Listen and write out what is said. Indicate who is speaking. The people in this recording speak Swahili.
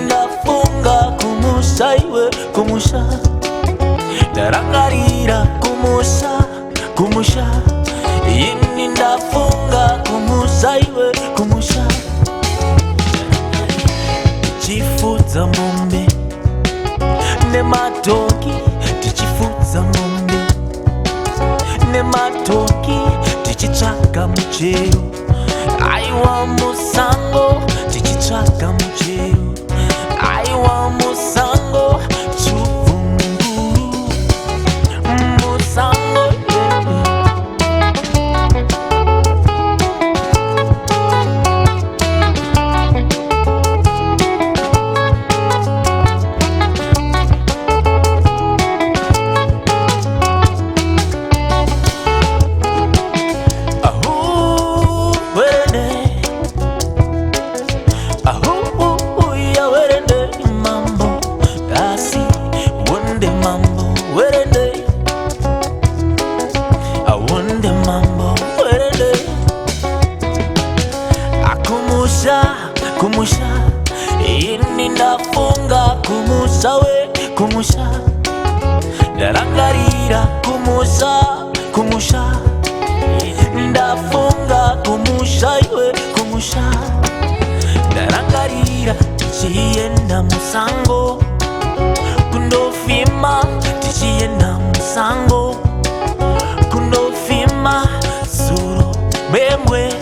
Speaker 1: ndafunga kumusha iwe kumusha ndarangarira kumusha yini ndafunga kumusha iwe kumusha tichifuza mombe nematoki tichifuza mombe nematoki tichitsvaka muchero aiwa musango tichitsvaka muchero aiwa musango chupfunguru musango kumusha ini ndafunga kumusha we kumusha ndarangarira kumusha ndafunga kumusha iwe kumusha ndarangarira tichienda musango kundofima tichienda musango kundofima suro bembwe